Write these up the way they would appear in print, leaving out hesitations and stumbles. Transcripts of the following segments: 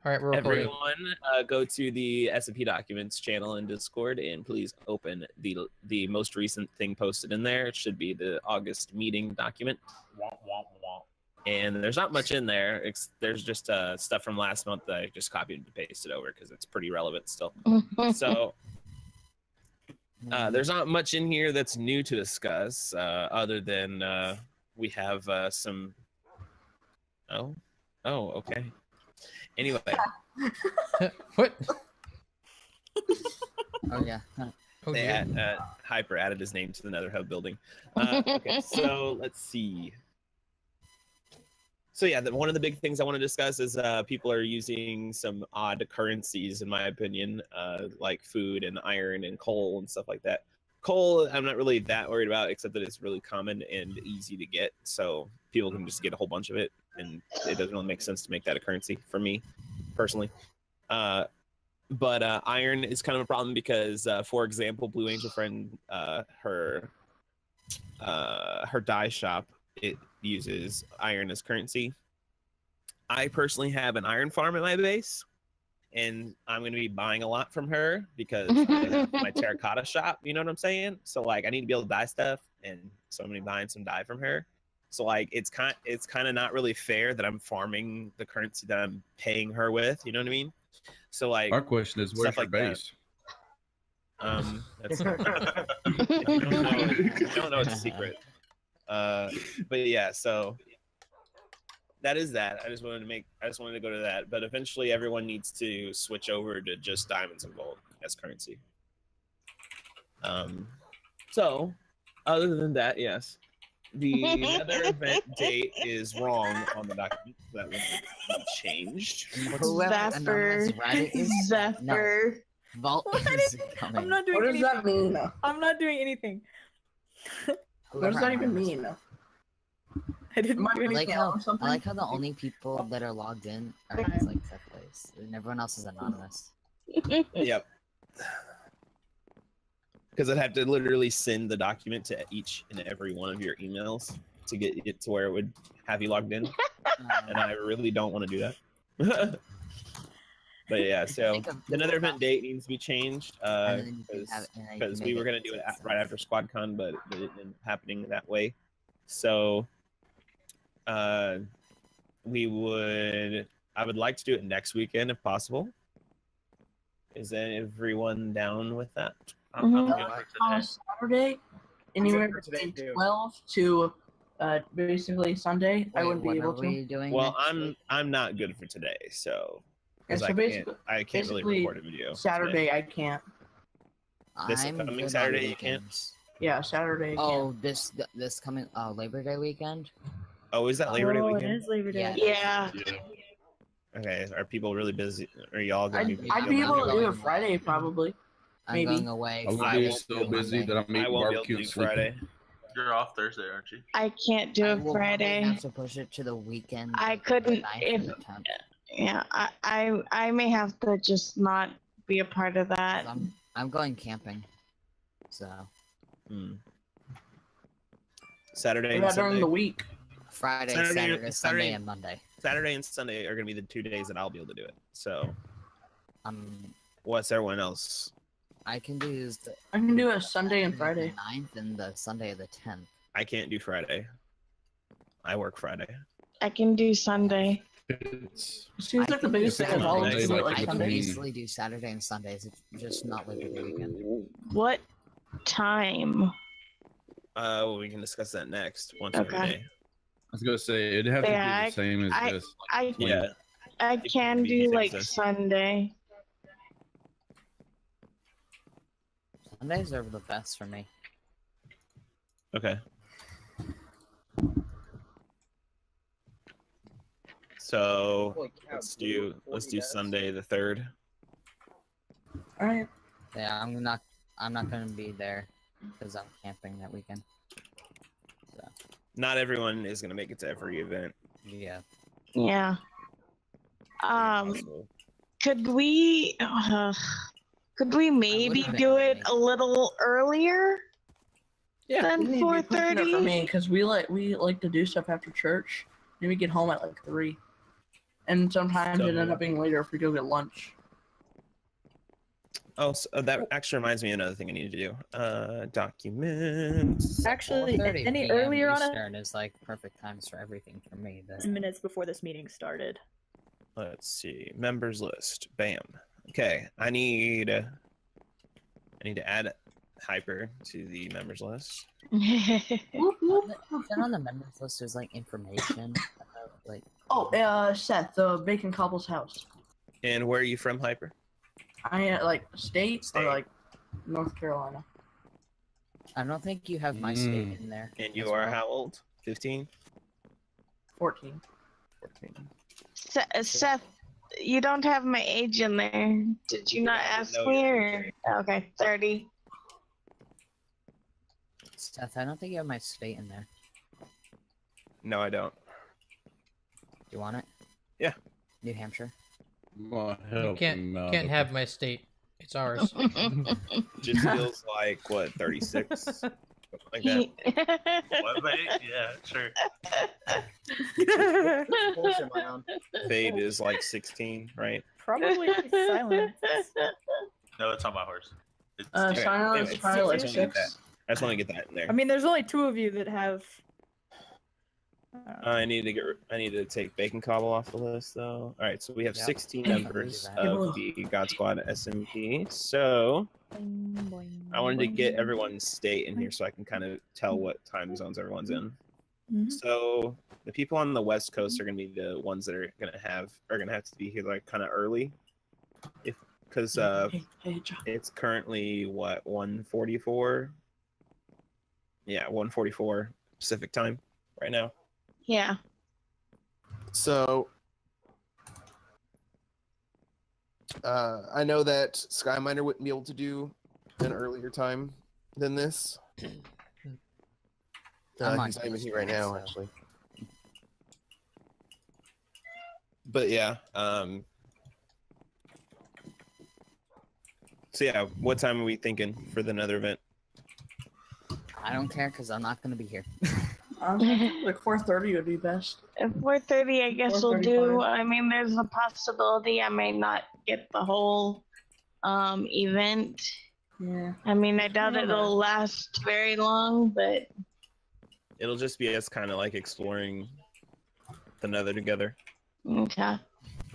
All right, we're recording. Everyone, go to the SMP Documents channel in Discord and please open the most recent thing posted in there. It should be the August meeting document. And there's not much in there. There's just stuff from last month that I just copied and pasted over because it's pretty relevant still. So there's not much in here that's new to discuss other than we have some... Oh, okay. Anyway. What? Oh yeah. They Hyper added his name to the Nether Hub building. Okay, so let's see. So yeah, one of the big things I want to discuss is people are using some odd currencies, in my opinion, like food and iron and coal and stuff like that. Coal, I'm not really that worried about, except that it's really common and easy to get, so people can just get a whole bunch of it, and it doesn't really make sense to make that a currency for me, personally. But iron is kind of a problem because, for example, Blue Angel Friend, her dye shop, it uses iron as currency. I personally have an iron farm at my base, and I'm going to be buying a lot from her because my terracotta shop, you know what I'm saying? So like I need to be able to dye stuff, and so I'm going to be buying some dye from her. So like it's kind of not really fair that I'm farming the currency that I'm paying her with, you know what I mean? So like our question is, where's your like base? That's I don't know, it's a secret. But yeah, so that is that. I just wanted to go to that. But eventually everyone needs to switch over to just diamonds and gold as currency. So other than that, yes. The Nether event date is wrong on the document. That will be changed. Zephyr. Vault is coming. I'm not doing What does anything. that mean? I'm not doing anything. What does that even mean? I didn't do anything. I like how the only people that are logged in are just like Zephyrs, and everyone else is anonymous. Yep. Because I'd have to literally send the document to each and every one of your emails to get it to where it would have you logged in. And I really don't want to do that. But yeah, so the Nether event date needs to be changed because we were going to do it right after SquadCon, but it didn't end up happening that way. So I would like to do it next weekend if possible. Is everyone down with that? On a Saturday, anywhere between 12 to basically Sunday. Wait, I wouldn't be able to. Well, I'm not good for today, so So I can't really record a video. Saturday today. I can't. This coming Saturday you can't. Yeah, Saturday. Oh, this coming Labor Day weekend. Oh, is that Labor Day weekend? It is Labor Day. Yeah. Okay, are people really busy? Are y'all going to be? I'd be able to do it Friday probably. I'm going away. I will be so busy that I'm eating barbecue and Friday. You're off Thursday, aren't you? I can't do it Friday. I have to push it to the weekend. I couldn't if. Yeah, I may have to just not be a part of that. I'm going camping, so. Saturday and during Sunday. the week. Friday, Saturday, Sunday, and Monday. Saturday and Sunday are going to be the 2 days that I'll be able to do it. So. What's everyone else? I can do a Sunday and Friday. The 9th and the Sunday of the 10th. I can't do Friday. I work Friday. I can do Sunday. Seems like the biggest thing of all is I can easily do Saturday and Sundays. It's just not Labor Day weekend. What time? We can discuss that next once every day. I was gonna say it'd have to be the same as this. I can do like Sunday. Sundays are the best for me. Okay. So let's do Sunday the 3rd. All right. Yeah, I'm not gonna be there because I'm camping that weekend. So. Not everyone is gonna make it to every event. Yeah. Yeah. Could we maybe do it a little earlier? Yeah, than 4:30? For me, because we like to do stuff after church. Then we get home at like 3. and sometimes it So- ends up being later if we go get lunch. Oh, so that actually reminds me of another thing I need to do. Documents. Actually, 4:30 any PM earlier on Eastern is like perfect times for everything for me. But... minutes before this meeting started. Let's see. Members list. Bam. Okay. I need to add Hyper to the members list. Whoop, whoop. Then on the members list, there's like information about like. Oh, Seth, the Bacon Cobble's house. And where are you from, Hyper? I like state State. or like North Carolina. I don't think you have my state in there. And you as are well. how old? 15? 14. 14. Seth, you don't have my age in there. Did you not ask me? Or... Okay, 30. Seth, I don't think you have my state in there. No, I don't. You want it? Yeah. New Hampshire. Well, You can't have my state. It's ours. Just feels like, what, 36? Something like that. What, mate? Yeah, sure. Fade is like 16, right? Probably silence. No, it's on my horse. It's Okay, Silence anyway, is probably like I just wanna get 6. that. I just want to get that in there. I mean, there's only 2 of you that have. I need to take Bacon Cobble off the list though. All right, so we have Yep. 16 Yeah, members we can do of the GodSquad SMP. So I wanted to get everyone's state in here so I can kind of tell what time zones everyone's in. Mhm. So the people on the West Coast are going to be the ones that are going to have to be here like kind of early, because Hey, John. it's currently what 1:44. Yeah, 1:44 Pacific time right now. Yeah. So I know that Skyminer wouldn't be able to do an earlier time than this. I'm on He's not even Tuesday, here right now, so- actually. But yeah, so yeah, what time are we thinking for the Nether event? I don't care because I'm not gonna be here. Like 4:30 would be best. At 4:30, I guess we'll do. 4:35. I mean, there's a possibility I may not get the whole event. Yeah. I mean, I doubt it'll last very long, but It'll just be us kind of like exploring the Nether together. okay.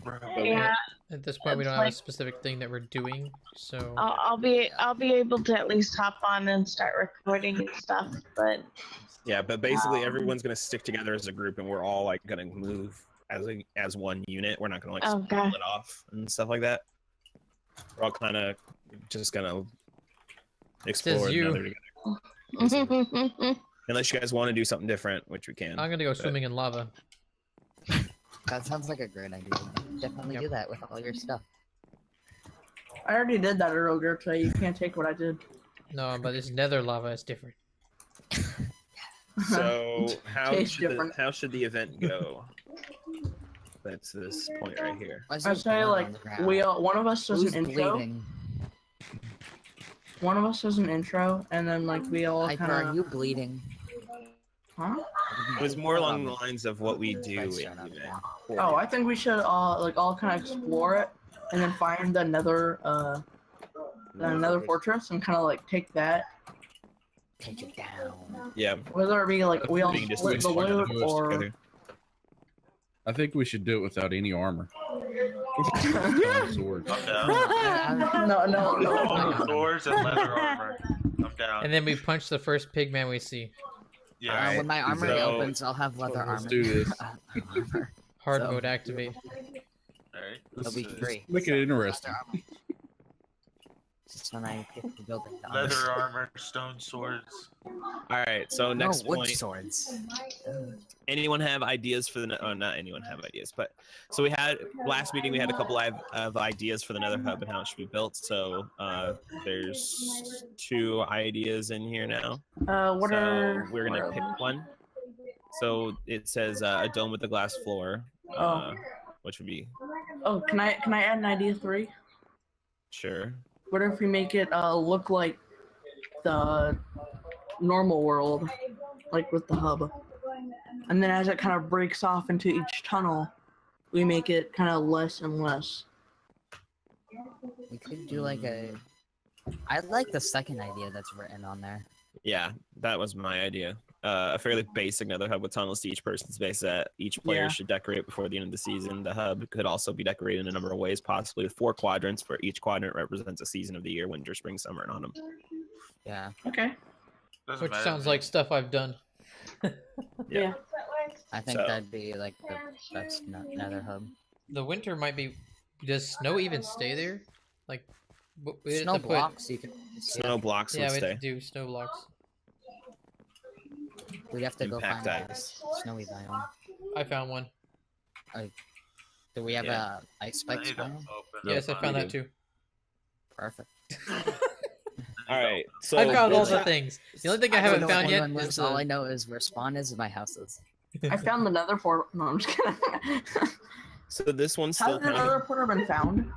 But Yeah, At this point, we It's don't have a like- specific thing that we're doing, so I'll be able to at least hop on and start recording and stuff. But Yeah, but basically everyone's gonna stick together as a group, and we're all like gonna move as one unit. We're not gonna like Okay. split off and stuff like that. We're all kind of just gonna explore you. the Nether together. Unless you guys want to do something different, which we can. I'm gonna go swimming in lava. That sounds like a great idea. Definitely Yep. do that with all your stuff. I already did that earlier today. You can't take what I did. No, but this Nether lava is different. So Tastes different. how should the event go? That's this point right here. Why's I there say blood like on the ground? we all, one of us does Who's an intro. bleeding? One of us does an intro, and then like we all Hyper, kind are of. you bleeding? Huh? It was more along the lines of what we do in the event. Oh, I think we should all kind of explore it, and then find another fortress, and kind of like take that. Take it down. Yeah. Whether it be like we all We can just split the explore loot, the or together. I think we should do it without any armor. Swords. I'm down. no. Swords and leather armor. I'm down. And then we punch the first pigman we see. Yeah. Alright, When my armory so- opens, I'll have leather armor. Let's do this. Hard So- mode activate. Alright. It'll be free. Make it interesting. Leather armor. Just when I get the building done. Leather armor, stone swords. All right. So next no, wood point. swords. Anyone have ideas for the? Oh, not anyone have ideas, but so we had last meeting. We had a couple of ideas for the Nether Hub and how it should be built. So there's 2 ideas in here now. What So are we're gonna pick one. So it says a dome with a glass floor, which would be Oh, can I add an idea 3? sure. What if we make it look like the normal world, like with the hub, and then as it kind of breaks off into each tunnel, we make it kind of less and less. We could do like a. I like the second idea that's written on there. Yeah, that was my idea. A fairly basic nether hub with tunnels to each person's base that each player Yeah. should decorate before the end of the season. The hub could also be decorated in a number of ways, possibly with 4 quadrants, where each quadrant represents a season of the year: winter, spring, summer, and autumn. Yeah. Okay. Doesn't Which matter sounds to me. like stuff I've done. Yeah. I think So- that'd be like the best nether hub. The winter might be. Does snow even stay there? Like, we have Snow to put- blocks, you can. Snow blocks Yeah, would we stay. have to do snow blocks. We'd have to go Impact find a ice. snowy biome. I found one. Do we have Yeah. a ice I spikes need to biome? open Yes, I up found my- that too. Perfect. All right, so I found all build the shop- things. The only thing I don't haven't know found where yet anyone is lives, all I know is where spawn is and my house is. I found the nether portal. No, I'm just kidding. So this one's still Has the kind of nether portal been found?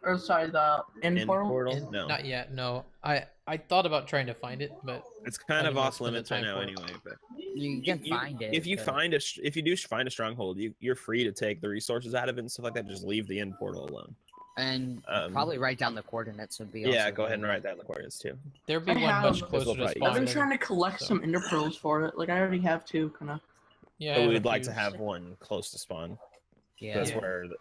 Or sorry, the end in portal? portal. No, Not yet. No, I thought about trying to find it, but it's kind I of didn't off spend the limits right time now for it. anyway. But You can find it. if you but- find if you do find a stronghold, you're free to take the resources out of it and stuff like that. Just leave the end portal alone. and Um, probably write down the coordinates would be. Yeah, also go ahead and really write that in the coordinates too. there'd be I one have- much This closer will to probably- spawn. I've been than- trying to collect so- some ender pearls for it. Like, I already have two, kind of. Yeah, I But have we a would like few. to have one close to spawn. Yeah.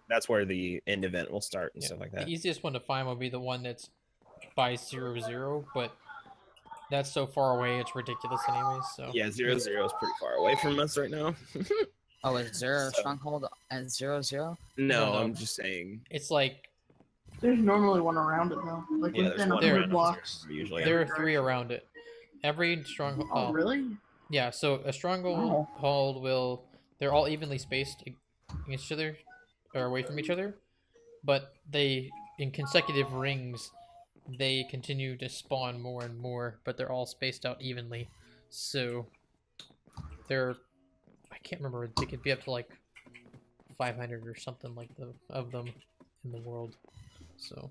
That's where the end event will start and Yeah. stuff like The that. easiest one to find would be the one that's by 0, but that's so far away it's ridiculous anyways. So Yeah, 0 0 is pretty far away from us right now. Oh, is there a So- stronghold at 0, 0? No, No. I'm just saying. it's like There's normally one around it, though. Like, Yeah, there's within one 100 around blocks. usually. there are 3 around it. Every stronghold. Oh, really? Yeah, so a stronghold hold will. They're all evenly spaced against each other, or away from each other, but they, in consecutive rings, they continue to spawn more and more, but they're all spaced out evenly. So they're. I can't remember. They could be up to like 500 or something like of them in the world. So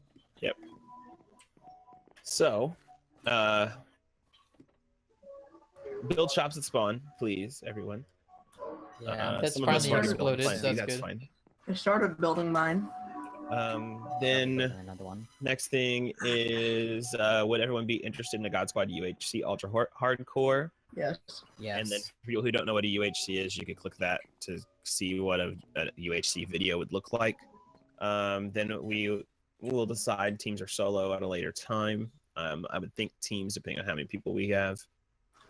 So, build shops at spawn, please, everyone. Yeah. That's some of us finally already exploded, built plenty, that's good. fine. I started building mine. Then Another one. next thing is would everyone be interested in a GodSquad UHC Ultra Hardcore? Yes. Yes. And then for people who don't know what a UHC is, you could click that to see what a UHC video would look like. Then we will decide teams or solo at a later time. I would think teams, depending on how many people we have.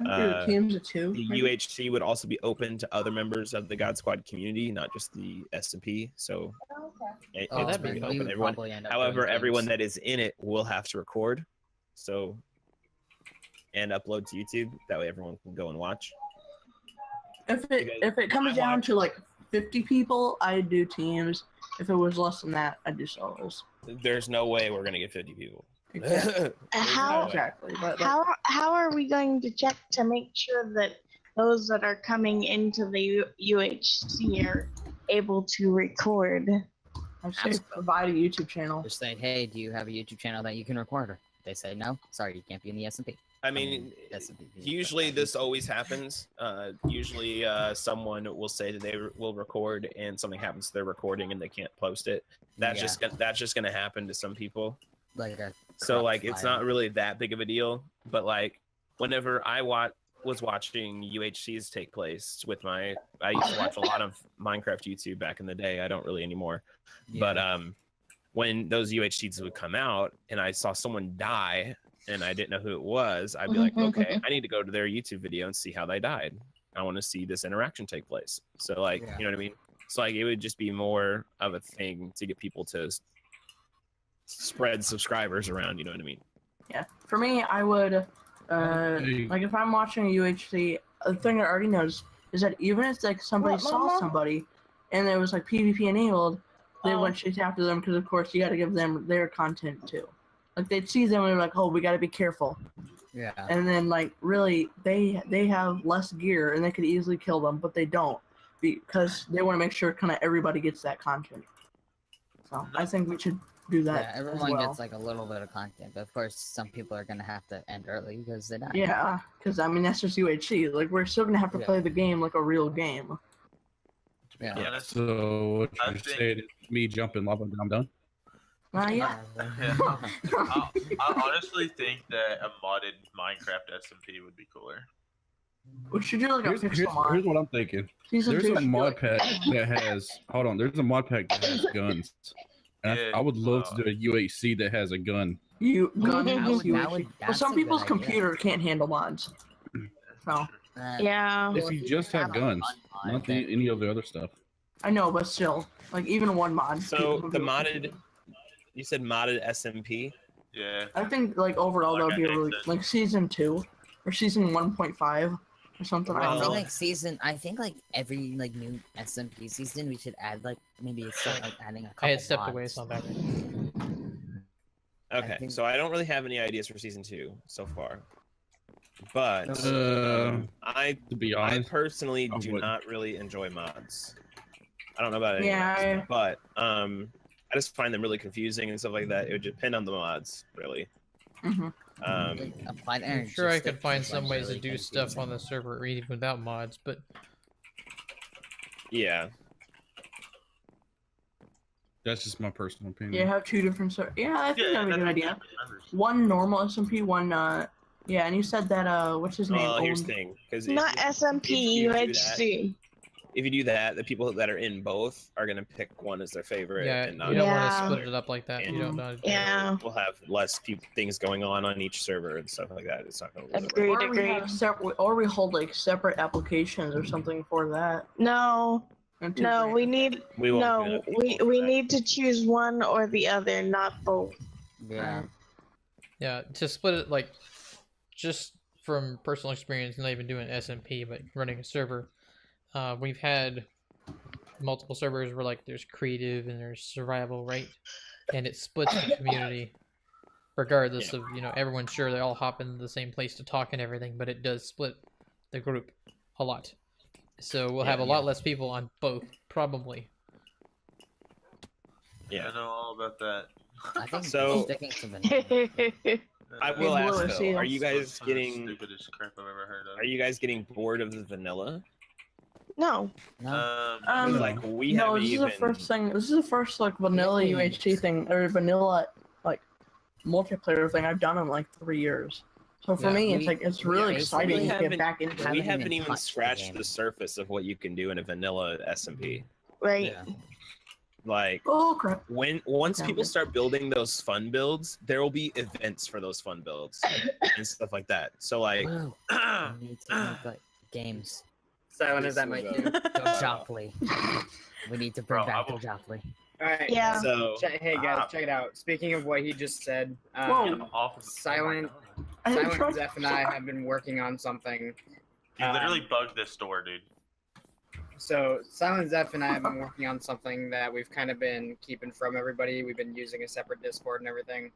Your teams of 2. The maybe? UHC would also be open to other members of the GodSquad community, not just the SMP. So it- Oh, it's that'd be pretty fun. open we to everyone. probably end up However, doing everyone games. that is in it will have to record, so and upload to YouTube. That way, everyone can go and watch. If it comes down to like 50 people, I'd do teams. If it was less than that, I'd do solos. There's no way we're gonna get 50 people. Exactly. There's How- no way. Exactly. But like, How are we going to check to make sure that those that are coming into the UHC are able to record? I say provide a YouTube channel. Just say, hey, do you have a YouTube channel that you can record? They say no. Sorry, you can't be in the SMP. I mean, SMP. usually this always happens. Usually, someone will say that they will record, and something happens to their recording, and they can't post it. That's Yeah. just gonna happen to some people. like a So corrupt like, it's file. not really that big of a deal. But like, whenever I was watching UHCs take place with I used to watch a lot of Minecraft YouTube back in the day. I don't really anymore. But when those UHCs would come out and I saw someone die and I didn't know who it was, I'd be like, okay, I need to go to their YouTube video and see how they died. I want to see this interaction take place. So like, Yeah. you know what I mean? So like, it would just be more of a thing to get people to spread subscribers around. You know what I mean? Yeah. For me, I would, like if I'm watching a UHC, the thing I already noticed is that even if like somebody What, saw Mama? somebody and there was like PvP enabled, they Oh. went chase after them because of course you got to give them their content too. Like they'd see them and they're like, oh, we got to be careful. Yeah. And then like really, they have less gear and they could easily kill them, but they don't because they want to make sure kind of everybody gets that content. So I think we should do that. Yeah, as everyone well. gets like a little bit of content, but of course, some people are gonna have to end early because they die. Yeah, because I mean that's just UHC. Like we're still gonna have to Yeah. play the game like a real game. Yeah. Yeah. Honestly, So what I you think- say? Me jumping lava and I'm done. Yeah. yeah. I honestly think that a modded Minecraft SMP would be cooler. We should do like a pixel mod. Here's what I'm thinking. Season There's 2 a should be mod like- pack that has. Hold on. There's a mod pack that has guns. And Yeah, I would love to do a UHC that has a gun. You gun That use would- UHC. that would- Well, that's some a good people's idea. computer can't handle mods. So Yeah. If you just have guns, not any of the other stuff. I know, but still, like even one mod. So people the can- modded, you said modded SMP. Yeah. I think like overall that would be a Like, really like season 2 or season 1.5 or something. I I don't think Well- know. like season. I think like every like new SMP season, we should add like maybe start like adding a couple. I had stepped away, mods. it's not that. Okay, think- so I don't really have any ideas for season 2 so far, but I To be I honest, personally I do wouldn't. not really enjoy mods. I don't know about anyone Yeah, else, but I just find them really confusing and stuff like that. It would depend on the mods, really. Mhm. Like, applied I'm energy sure I stick could find is, some like, ways to really do stuff confusing. on the server even without mods, but Yeah, that's just my personal opinion. Yeah, have 2 different. Yeah, I think that'd be a good that's idea. members. One normal SMP, one yeah, and you said that what's his name? well, here's owned- the thing, because Not SMP, UHC. if you do that, the people that are in both are gonna pick one as their favorite, yeah, and you not. don't want Yeah. to split it up like that. You don't know. Yeah. We'll have less things going on each server and stuff like that. It's not gonna. work. Agreed, Or we have agreed. separate, or we hold like separate applications or something for that. No, And 2 no, grand. we need We won't do no, enough we people for we that. need to choose one or the other, not both. Yeah. Yeah, to split it like just from personal experience, not even doing SMP, but running a server. We've had multiple servers where like there's creative and there's survival, right? And it splits the community, regardless of everyone's sure they all hop into the same place to talk and everything, but it does split the group a lot. So we'll have a lot less people on both, probably. Yeah. I know all about that. I think So- sticking to vanilla. I Maybe will we'll ask see. though, are you guys That's some of the getting stupidest crap I've ever heard of. are you guys getting bored of the vanilla? No. No. Um, Like we no, haven't this even is the first thing. This is the first like vanilla Really? UHC thing or vanilla like multiplayer thing I've done in like 3 years. So for Yeah, me, it's we- like it's we really basically exciting to haven't- get back into. we haven't haven't even even touched the scratched game. the surface of what you can do in a vanilla SMP. Right. Yeah. Like Oh crap! once Yeah. people start building those fun builds, there will be events for those fun builds and stuff like that. So like Whoa, we need to make like games. Silent is that my This cue? is, Go Jopley. We need to bring Bro, I back the will- Jopley. All right. Yeah. so Hey guys, check it out. Speaking of what he just said, Whoa. Off of Silent- I didn't try- Silent, Zeph, and I have been working on something. You literally bugged this door, dude. So Silent Zeph and I have been working on something that we've kind of been keeping from everybody. We've been using a separate Discord and everything.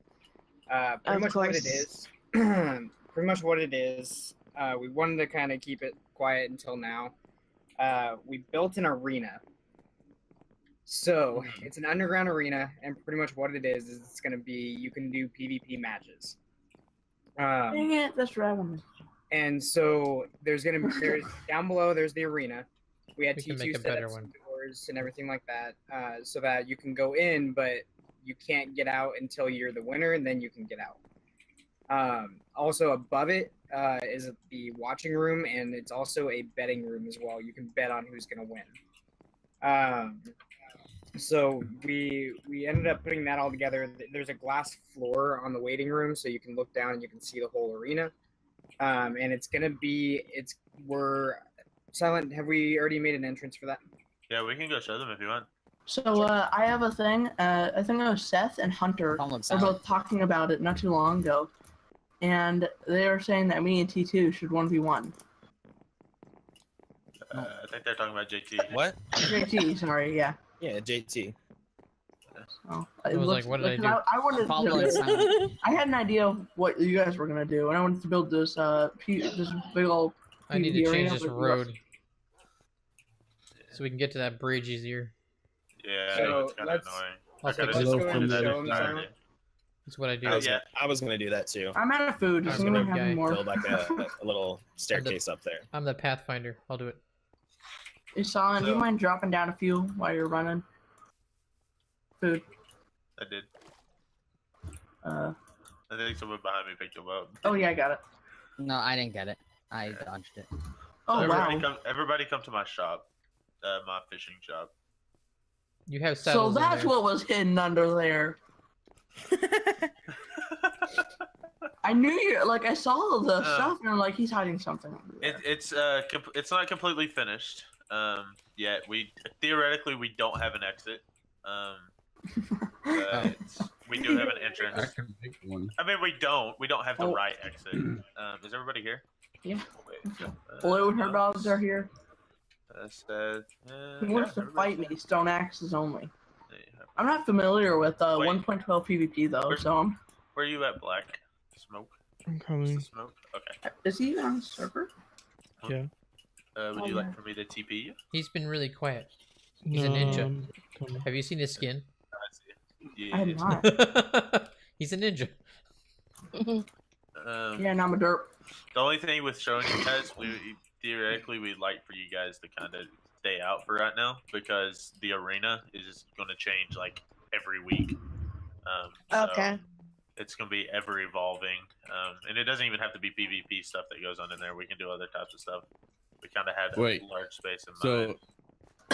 Pretty Of much what it course. is. Pretty much what it is. We wanted to kind of keep it quiet until now. We built an arena. So it's an underground arena, and pretty much what it is it's going to be you can do PvP matches. Dang it! That's what I wanted. And so there's down below there's the arena. We had We can T2 make a set better up one. some doors and everything like that, so that you can go in, but you can't get out until you're the winner, and then you can get out. Also above it is the watching room, and it's also a betting room as well. You can bet on who's gonna win. So we ended up putting that all together. There's a glass floor on the waiting room, so you can look down and you can see the whole arena. And it's gonna be we're Silent. Have we already made an entrance for that? Yeah, we can go show them if you want. So I have a thing. I think it was Seth and Hunter Call them were Silent. both talking about it not too long ago, and they were saying that me and T2 should 1v1. I think they're talking about JT. what? JT, sorry, yeah. Yeah, JT. Oh, I was like, what did I do? I wanted Following to. Silent. I had an idea of what you guys were gonna do, and I wanted to build this this big old. I need to PvP change arena this with road so we can get to that bridge easier. Yeah, So, it's kind of let's- annoying. I'll I gotta fix Let's it. just go go in into and that show 'em, entirety. Silent. That's what I do. Yeah. I was gonna do that too. I'm out of food. I'm So a I'm gonna noob have guy. more. Build like a little staircase up there. I'm the Pathfinder. I'll do it. Hey, Solon, do you So- mind dropping down a few while you're running? Food. I did. Uh. I think someone behind me picked them up. Oh yeah, I got it. No, I didn't get it. I dodged it. Oh everybody wow. everybody come to my shop. My fishing shop. You have So saddles in that's there. what was hidden under there. I knew you. Like I saw the stuff, and I'm like, he's hiding something under there. It's not completely finished yet. We theoretically we don't have an exit. But we do have an I entrance. can make one. I mean, we don't have the Oh. right exit. Is everybody here? Yeah. Wait, Blue and her no. dogs are here. Who wants to everybody's fight me? here. Stone axes only. Yeah. I'm not familiar with Wait. 1.12 PvP though, Where's- so Where are you at, Black? Smoke? I'm Is coming. the smoke? Okay. is he on server? Yeah. Would Oh, you yeah. like for me to TP you? He's been really quiet. He's a ninja. I'm coming. Have you seen his skin? I see. I have Yeah. not. He's a ninja. Yeah, and I'm a derp. The only thing with showing you guys, theoretically we'd like for you guys to kind of stay out for right now because the arena is going to change like every week. So Okay. it's going to be ever evolving, and it doesn't even have to be PvP stuff that goes on in there. We can do other types of stuff. We kind of had Wait, a large space in So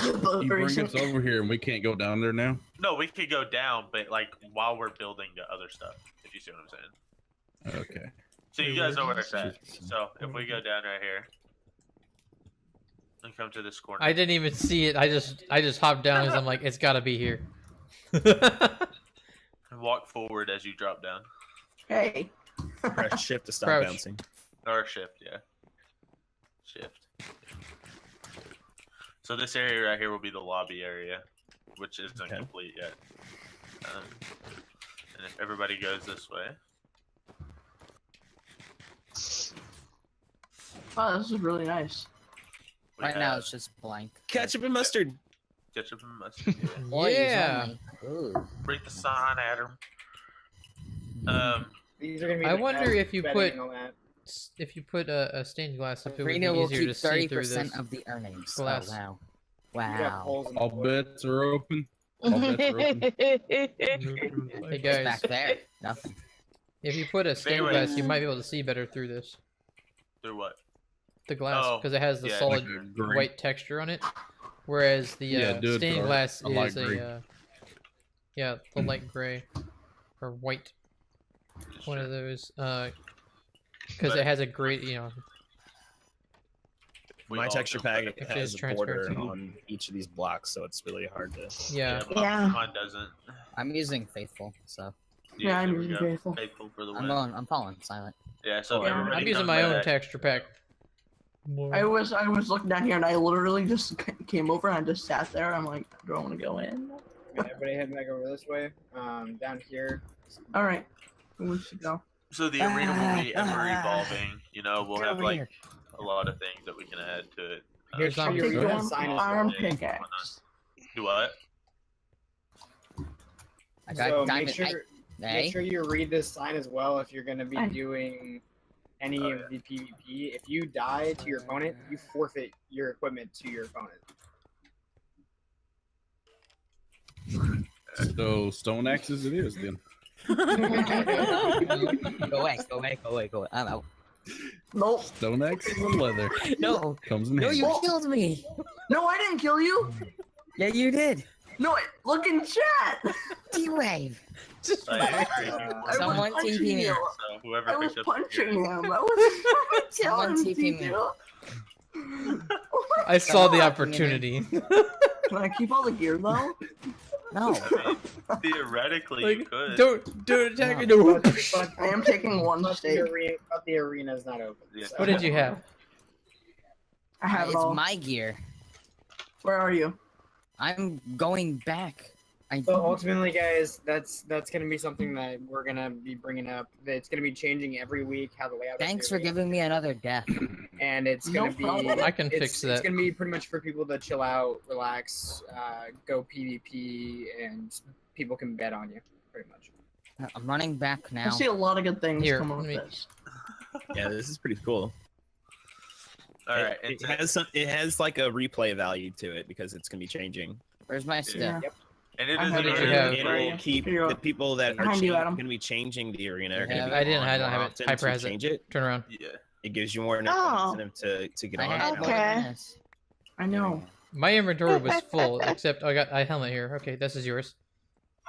mind. you bring us over here and we can't go down there now? No, we could go down, but like while we're building the other stuff, if you see what I'm saying. Okay. So you Wait, guys know where where is it's at. So if we go down right here and come to this corner, I didn't even see it. I just hopped down because I'm like, it's gotta be here. and walk forward as you drop down, Hey. Press shift to stop Crouch. bouncing. or shift, yeah, shift. So this area right here will be the lobby area, which isn't Okay. complete yet. And if everybody goes this way, Wow, this is really nice. we Right now have it's just blank. Ketchup and mustard. ketchup and mustard. Yeah. Boys Yeah. only. Ooh. Break the sign at 'em. These are gonna be I the wonder best if you betting put and all that. if you put a stained glass, if it would be Arena will easier keep to see through 30% this. of the earnings. glass. Oh, wow. You got Wow. holes in the All floor. bets are open. All bets are open. Hey What's guys, back there? Nothing. if you put a stained Anyways. glass, you might be able to see better through this. Through what? The glass, Oh, because it has the yeah, solid like green. white texture on it, whereas the Yeah, do it stained dark, glass a light is gray. yeah, the light gray or white, one of those, because But- it has a great, We My all texture know pack better. It has is a border transparent. on each of these blocks, so it's really hard to. yeah. Yeah. Mine doesn't. I'm using Faithful, so Yeah, I'm there we using go. Faithful. Faithful for the I'm win. I'm following Silent. Yeah, so Yeah. everybody I'm using come my own back. texture pack. I was looking down here and I literally just came over and I just sat there. I'm like, do I want to go in? Okay, everybody heading back over this way. Down here. All right, we should go. So the arena will be ever Ah. evolving. You know, we'll Get have over like here. a lot of things that we can add to it. Here's Make zombie sure you Take read food. that one sign as arm well. pickaxe. Do what? I got So diamond. make sure, Hey. make sure you read this sign as well if you're going to be Hey. doing any Oh, of the PvP. If you die to your opponent, you forfeit your equipment to your opponent. So stone axes it is then. Go away, go away, go away, go away. I'm out. Nope. Stone axes and leather No, comes in no, handy. you killed me. No, I didn't kill you. Yeah, you did. No, look in chat. D-Wave. Like, I was Someone punching TP me. you. so whoever I was picks up the punching gear- him. I was Someone telling TP me. you. I saw the Someone- opportunity. Can I keep all the gear though? No. I mean, theoretically, you Like, could. don't attack me. No. But I am taking one but stake. the arena is not open. Yeah. so- What did you have? I have it It's all. my gear. Where are you? I'm going back. So ultimately, guys, that's gonna be something that we're gonna be bringing up. It's gonna be changing every week how the layout. Thanks is for gonna be. giving me another death. And it's No gonna be. problem. I can it's, fix It's that. gonna be pretty much for people to chill out, relax, go PvP, and people can bet on you, pretty much. I'm running back I now. see a lot of good things Here, coming let with me- this. Yeah, this is pretty cool. All right. It has like a replay value to it because it's gonna be changing. Where's my stuff? Yep. And it I is have an it. arena You have- It where will you- keep Here you the go. people that are Behind you, Adam. going to be changing the arena are You going to have be it? I didn't on have more it. often Hyper to has it. change it. Turn around. Yeah. It gives you more Oh. incentive to get I on. had it more now. Okay. than this. I know. My inventory was full, except I got a helmet here. Okay, this is yours.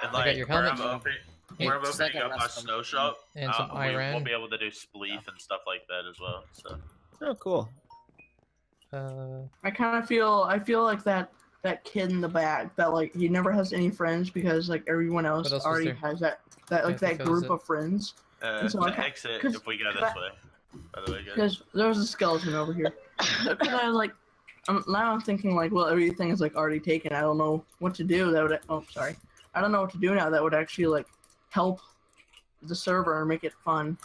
And I got like your where helmet. I'm opening, Yeah, where I'm it's like opening a up my rest of snow them. shop, And some we'll iron. be able to do spleef and stuff like that as well. So Oh, cool. I kind of feel like that kid in the back that like he never has any friends because like everyone else else was already there? has that Yeah, like that that was group it. of friends. And so I the ca- exit 'cause if we go this that- way. By the way, guys. Because there was a skeleton over here. Because I was like, now I'm thinking like, well, everything is like already taken. I don't know what to do. That would I don't know what to do now that would actually like help the server and make it fun.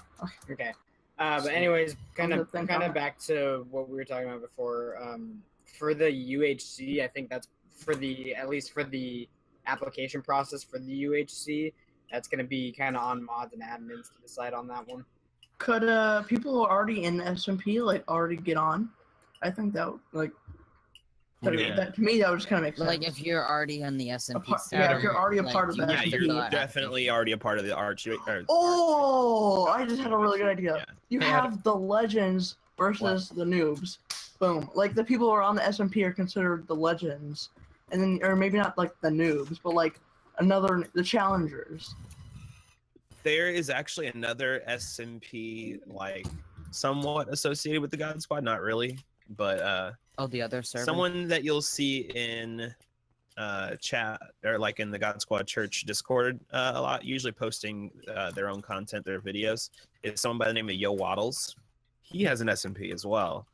Okay. But anyways, kind Okay, of thank God. back to what we were talking about before. For the UHC, I think that's at least for the application process for the UHC, that's going to be kind of on mods and admins to decide on that one. Could people who are already in SMP like already get on? I think that would, like Yeah. that to me that would just kind of make sense. Like if you're already on the SMP, Yeah, if you're already a like, part of you that, have Yeah, to you're fill out an definitely already a part of the arch. Oh, I just had a really good idea. Yeah. You Hey, have the legends versus the noobs. Boom. Like the people who are on the SMP are considered the legends, and then or maybe not like the noobs, but like the challengers. There is actually another SMP like somewhat associated with the God Squad, not really, but Oh, the other server. someone that you'll see in chat or like in the God Squad Church Discord a lot, usually posting their own content, their videos, is someone by the name of Yo Waddles. He has an SMP as well.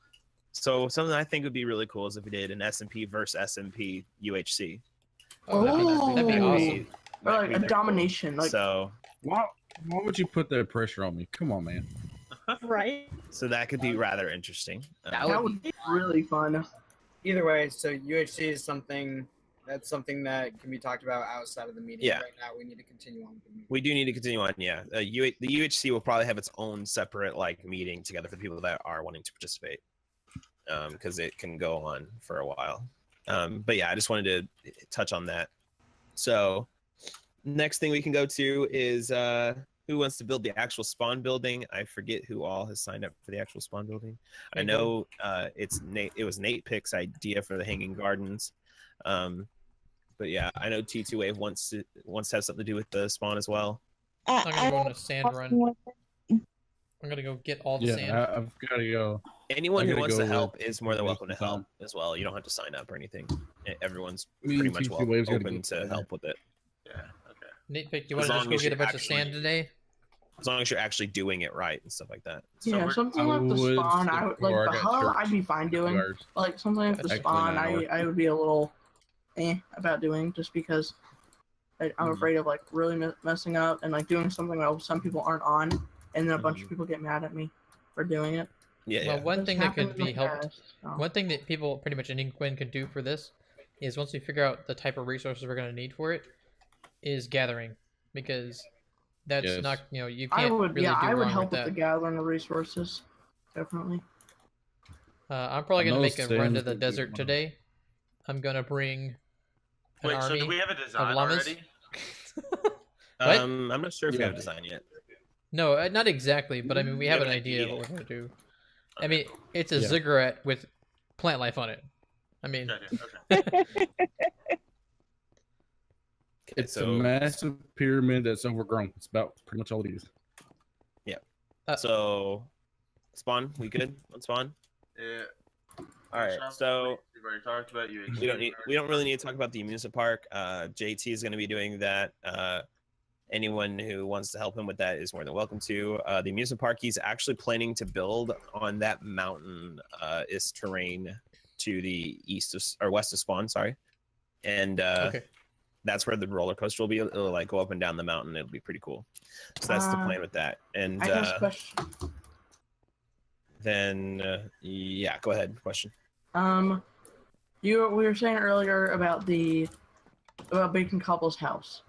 So something I think would be really cool is if we did an SMP versus SMP UHC. Oh, that'd be Oh. awesome. Or like That'd be a pretty cool. domination. Like So Why would you put that pressure on me? Come on, man. Right? that could be rather interesting. that would be really fun. Either way, so UHC is something that can be talked about outside of the meeting. Yeah. Right now, we need to continue on with the meeting. We do need to continue on. Yeah, the UHC will probably have its own separate like meeting together for the people that are wanting to participate, because it can go on for a while. But yeah, I just wanted to touch on that. So next thing we can go to is who wants to build the actual spawn building. I forget who all has signed up for the actual spawn building. I know it's Nate. It was Nate Pick's idea for the Hanging Gardens. But yeah, I know T2 Wave wants to have something to do with the spawn as well. I'm gonna go on a sand run. I'm gonna go get all the Yeah, sand. I've got to go. Anyone I who gotta wants go to help with is more than welcome to Jason help as well. You don't have to sign up or anything. Everyone's Me pretty and much T2 Wave's gotta open get to together. help with it. Yeah. Okay. Nate Pick, you As want to long just go as get a you're bunch of sand actually- today? As long as you're actually doing it right and stuff like that. So Yeah, we're- something I like the would spawn. I stick would to where like I the got hub. church I'd be fine doing. Guards. Like something like the Actually, spawn. not an I would be a little about doing just because I'm Mhm. afraid of like really messing up and like doing something that some people aren't on, and then a bunch Mhm. of people get mad at me for doing it. Yeah, Well, yeah. one This thing that happened could in be the helped, past, so. one thing that people pretty much in Quinn could do for this is once we figure out the type of resources we're going to need for it, is gathering, because that's Yes. not, you I can't would, really do I would wrong help with with that. the gathering of resources, definitely. I'm probably I going to know make a run to sand's the gonna be desert one. today. I'm going to bring an Wait. So army do we have a design llamas. already? What? I'm not sure if we Yeah. have a design yet. No, not exactly, but I mean, we You have have an an idea of idea. what we're going to do. I mean, it's a Yeah. ziggurat with plant life on it. I mean, Okay. It's so, a massive pyramid that's overgrown. It's about pretty much all it is. So spawn, we good on spawn? Yeah. All right. Shop, So we've already talked about you. we don't really need to talk about the amusement park. JT is going to be doing that. Anyone who wants to help him with that is more than welcome to. The amusement park, he's actually planning to build on that mountain is terrain to the east of, or west of spawn, sorry. And okay. that's where the roller coaster will be. It'll like go up and down the mountain. It'll be pretty cool. So that's the plan with that. And I guess question. then yeah, go ahead. Question. We were saying earlier about Bacon Cobble's house.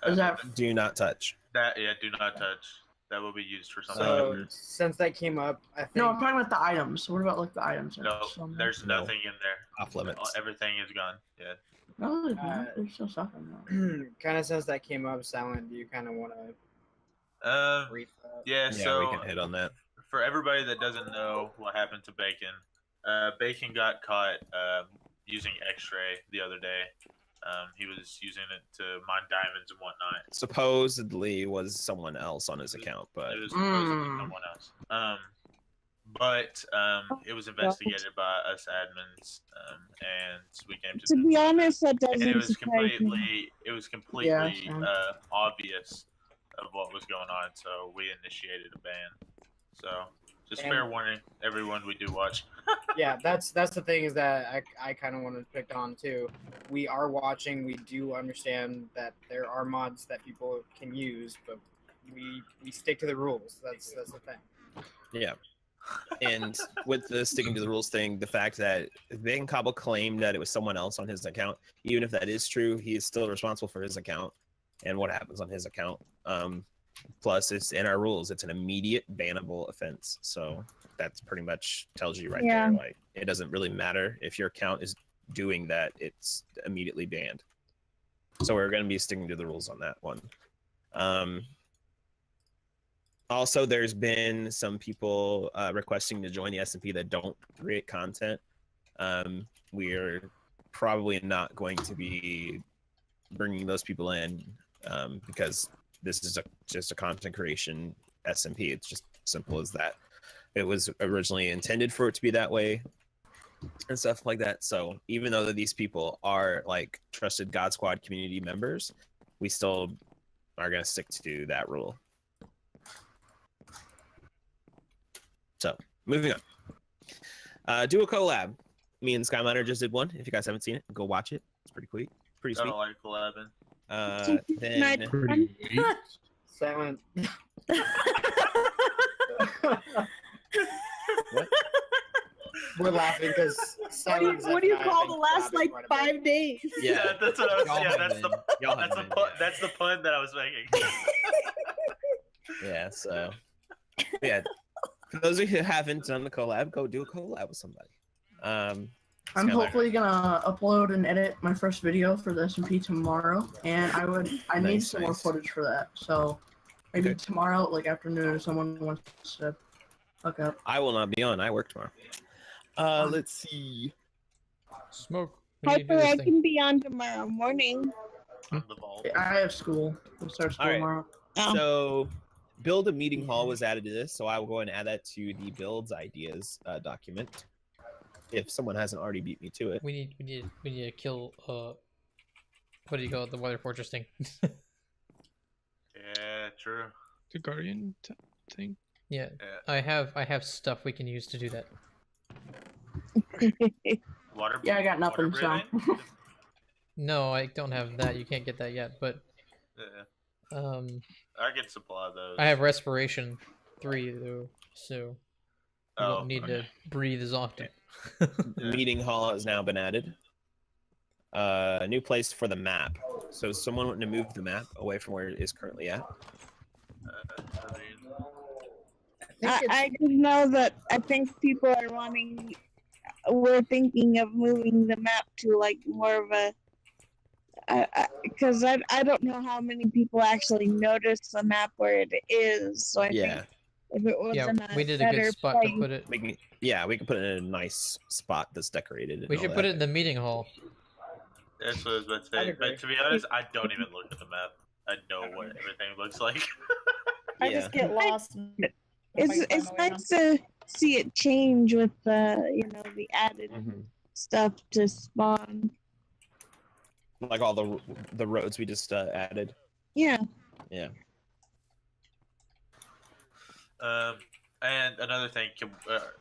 Is that Do not touch. That? Yeah. Do not touch. that will be used for something. So different. since that came up, I think No, I'm talking about the items. What about like the items? No, there's No. nothing in there. Off limits. Everything is gone. Yeah. No, there's not. There's still stuff in there. kind of since that came up, Silent, do you kind of want to brief that? Yeah. Yeah, So we can hit on that. for everybody that doesn't know what happened to Bacon, Bacon got caught using X-ray the other day. He was using it to mine diamonds and whatnot. Supposedly was someone else on his account, but It was supposedly someone else. But it was investigated by us admins, and we came To be honest, that and doesn't it was surprise me. completely same. obvious of what was going on, so we initiated a ban. So just And- fair warning, everyone, we do watch. Yeah, that's the thing is that I kind of wanted to pick on too. We are watching. We do understand that there are mods that people can use, but we stick to the rules. That's the thing. yeah. And with the sticking to the rules thing, the fact that Bacon Cobble claimed that it was someone else on his account, even if that is true, he is still responsible for his account and what happens on his account. Plus, it's in our rules. It's an immediate bannable offense. So that's pretty much tells you right Yeah. there. Like, it doesn't really matter if your account is doing that; it's immediately banned. So we're going to be sticking to the rules on that one. Also, there's been some people requesting to join the SMP that don't create content. We're probably not going to be bringing those people in because this is just a content creation SMP. It's just simple as that. It was originally intended for it to be that way and stuff like that. So even though these people are like trusted GodSquad community members, we still are going to stick to that rule. So moving on. Do a collab. Me and Skyminer just did one. If you guys haven't seen it, go watch it. It's pretty sweet. Pretty I sweet. don't like collabing. Then Pretty neat. Silent. What? We're laughing because Silent. What do you call the last like 5 days? Yeah, that's what I was. Y'all Yeah, have that's been- the y'all that's have the been, pun. That's the pun that I was making. yeah. So yeah. For those of you who haven't done the collab, go do a collab with somebody. I'm Skyminer. hopefully gonna upload and edit my first video for the SMP tomorrow, and I need Nice, some more nice. footage for that. So maybe Okay. tomorrow, like afternoon, if someone wants to hook up. I will not be on. I work tomorrow. Let's see. Smoke. We need to do Hyper, this I thing. can be on tomorrow morning. On the vault. I have school. We start school All right. tomorrow. Oh. So, build a meeting hall was added to this, so I will go and add that to the builds ideas document. If someone hasn't already beat me to it. We need to kill what do you call it? The weather fortress thing. Yeah, true. The Guardian thing. Yeah, Yeah. I have stuff we can use to do that. Water. Yeah, I got water nothing. So breathing? No, I don't have that. You can't get that yet. But Yeah, I I can supply those. have respiration 3 though, so you Oh, won't need okay. to breathe as often. The meeting hall has now been added. A new place for the map. So someone wanting to move the map away from where it is currently at. I mean, I just know that I think people are we're thinking of moving the map to like more of a, because I don't know how many people actually notice the map where it is. So I Yeah. think if it was Yeah, in a we did a better good spot place, to put it. We can put it in a nice spot that's decorated. and We all should that. put it in the meeting hall. that's what I was about to I'd say. agree. But to be honest, I don't even look at the map. I know what everything looks like. I Yeah. just get lost. it's nice to see it change with the added Mhm. stuff to spawn. Like all the roads we just added. Yeah. Yeah. And another thing,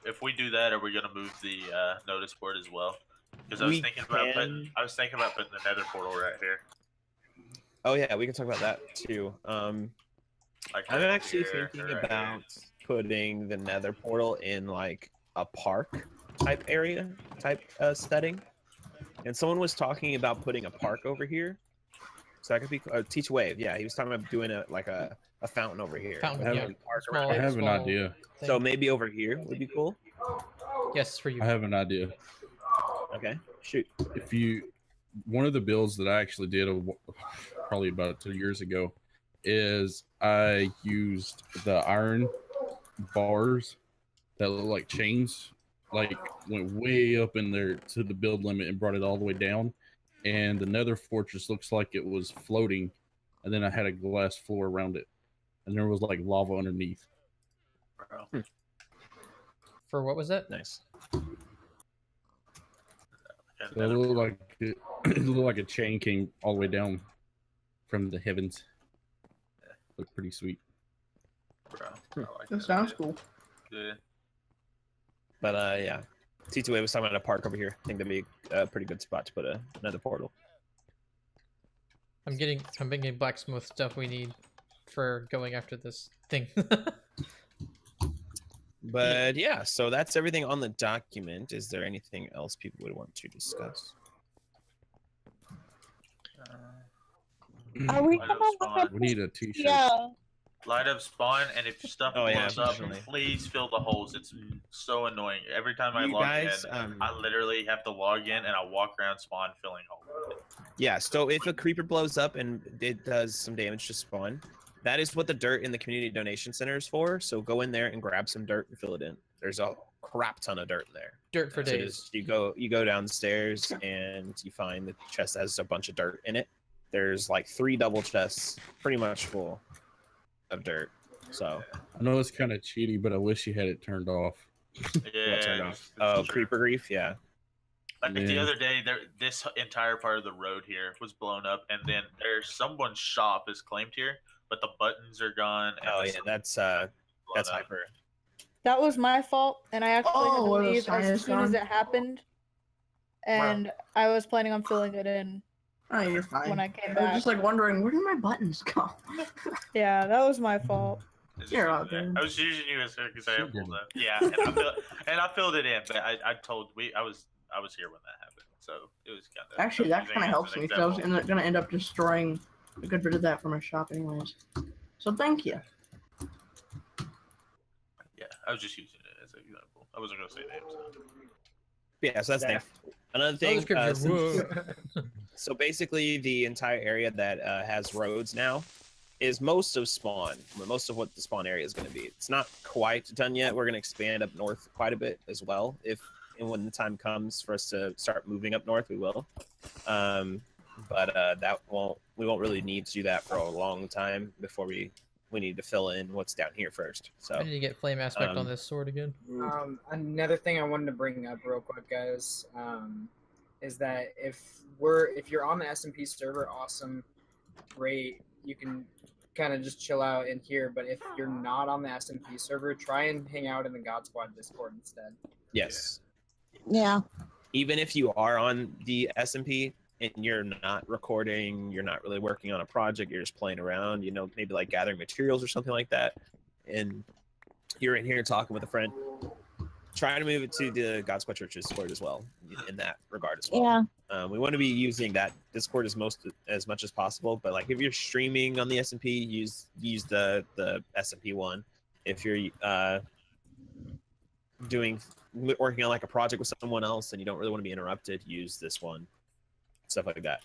if we do that, are we gonna move the notice board as well? Because I was We thinking about can. putting the nether portal right here. Oh yeah, we can talk about that too. Like I'm right actually here, thinking right about putting the nether portal in like a park type area type setting. And someone was talking about putting a park over here. So that could be teach wave. Yeah, he was talking about doing a fountain over here. Fountain, I yeah. have- Park Small- around I it. have an small idea. thing. So maybe over here would be cool. Yes, for you. I have an idea. Okay, shoot. If you, one of the builds that I actually did probably about 2 years ago is I used the iron bars that look like chains, like went way up in there to the build limit and brought it all the way down. And the nether fortress looks like it was floating, and then I had a glass floor around it, and there was like lava underneath. Bro. For what was that? Nice. So it looked like it looked like a chain came all the way down from the heavens. Looked pretty sweet. Bro, I like That sounds idea. cool. Yeah. But yeah, T2A was talking about a park over here. I think that'd be a pretty good spot to put another portal. I'm getting blacksmith stuff we need for going after this thing. But yeah, so that's everything on the document. Is there anything else people would want to discuss? Are we Light gonna up look spawn. up? We need a t-shirt. Yeah. Light up spawn, and if stuff Oh, yeah, blows up, definitely. please fill the holes. It's so annoying. Every time I You log guys, in, I literally have to log in and I walk around spawn filling holes. Yeah, so if a creeper blows up and it does some damage to spawn, that is what the dirt in the community donation center is for. So go in there and grab some dirt and fill it in. There's a crap ton of dirt there. Dirt for So days. just- you go downstairs and you find the chest that has a bunch of dirt in it. There's like 3 double chests, pretty much full of dirt. So I know it's kind of cheaty, but I wish you had it turned off. Yeah. what turned off? it's Oh, true. creeper grief. Yeah. Like the Yeah. other day, this entire part of the road here was blown up, and then there's someone's shop is claimed here, but the buttons are gone. And Oh the yeah, sign that's is blown up. hyper. That was my fault, and I actually had to Oh, the leave sign as is soon as gone? it happened. And I was planning on filling it in Oh, you're fine. when I came I was back. just like wondering, where did my buttons go? Yeah, that was my fault. It's You're just all there. good. I was using you as an example, good. though. Yeah, and I filled it in, but I told I was here when that happened, so it was kind of Actually, that kind of helps me because I was gonna end up destroying a good bit of that for my shop, anyways. So thank you. Yeah, I was just using it as an example. I wasn't gonna say names. So. Yeah, so that's the thing. Another Oh, thing. the scripture. Whoa. So basically, the entire area that has roads now is most of spawn. Most of what the spawn area is going to be. It's not quite done yet. We're going to expand up north quite a bit as well. If and when the time comes for us to start moving up north, we will. But we won't really need to do that for a long time before we need to fill in what's down here first. So I need to get flame aspect on this sword again. Another thing I wanted to bring up real quick, guys, is that if you're on the SMP server, awesome, great, you can kind of just chill out in here. But if you're not on the SMP server, try and hang out in the GodSquad Discord instead. yes, Yeah. even if you are on the SMP and you're not recording, you're not really working on a project, you're just playing around, maybe like gathering materials or something like that, and you're in here talking with a friend, try to move it to the GodSquad Church Discord as well in that regard as well. Yeah. We want to be using that Discord as much as possible, but like if you're streaming on the SMP, use the SMP one. If you're working on like a project with someone else and you don't really want to be interrupted, use this one. Stuff like that.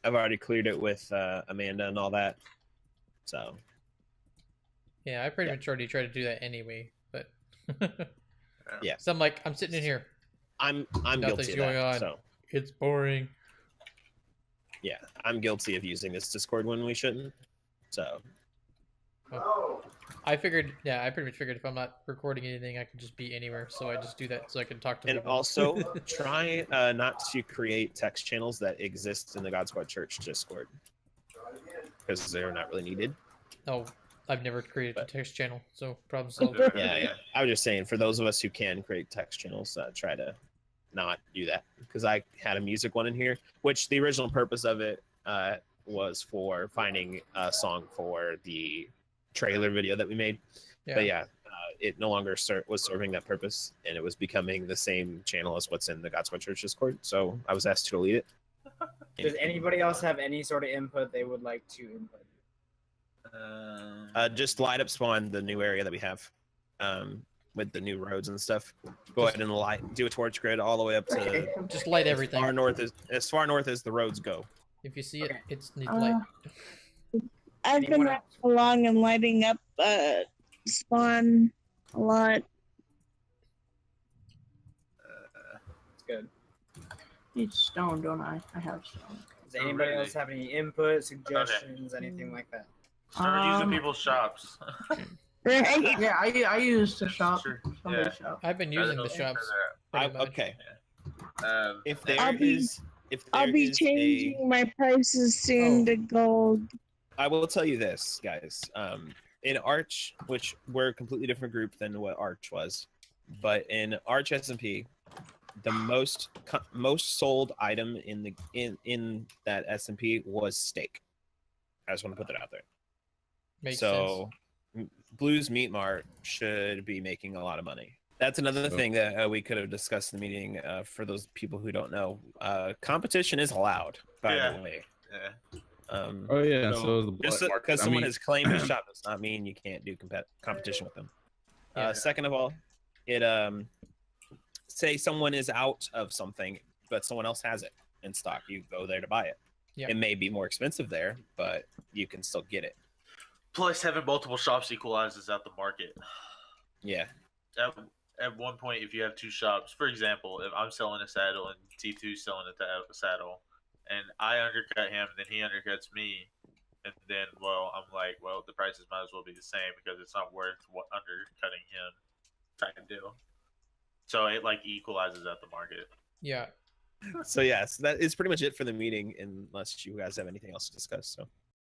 I've already cleared it with Amanda and all that. So Yeah, I pretty much already tried to do that anyway, but yeah. So I'm sitting in here. I'm Nothing's guilty of going that. on. So It's boring. yeah, I'm guilty of using this Discord when we shouldn't. So I pretty much figured if I'm not recording anything, I could just be anywhere. So I just do that so I can talk to and people. also try not to create text channels that exist in the GodSquad Church Discord because they're not really needed. Oh, I've never created a text channel, so problem solved. Yeah. I was just saying, for those of us who can create text channels, try to not do that because I had a music one in here, which the original purpose of it was for finding a song for the trailer video that we made. Yeah. But yeah, it no longer was serving that purpose, and it was becoming the same channel as what's in the GodSquad Church Discord. So I was asked to delete it. Does anybody else have any sort of input they would like to input? Just light up spawn the new area that we have, with the new roads and stuff. Go ahead and do a torch grid all the way up to Just light everything. As far north as the roads go. If you see it, it's needs light. I've been running along and lighting up spawn a lot. It's good. Need stone, don't I? I have stone. Does anybody else have any input, suggestions, anything like that? Start using people's shops. Right? Yeah, I used the shop. Sure. Somebody's Yeah. shop. I've been using the shops. pretty much. Okay. If I'll be changing my prices soon to gold. I will tell you this, guys. In Arch, which we're a completely different group than what Arch was, but in Arch SMP, the most sold item in that SMP was steak. I just want to put that out there. Makes sense. Blues Meat Mart should be making a lot of money. That's another thing that we could have discussed in the meeting. For those people who don't know, competition is allowed. By the way. Yeah. Oh yeah. So the just black market, because someone has claimed a shop does not mean you can't do competition with them. Second of all, it say someone is out of something, but someone else has it in stock. You go there to buy it. Yeah. It may be more expensive there, but you can still get it. Plus, having multiple shops equalizes out the market. Yeah. At one point, if you have two shops, for example, if I'm selling a saddle and T2's selling a saddle, and I undercut him, and then he undercuts me, and then, well, I'm like, well, the prices might as well be the same because it's not worth what undercutting him type of deal. So it like equalizes out the market. Yeah. So yes, that is pretty much it for the meeting, unless you guys have anything else to discuss. So.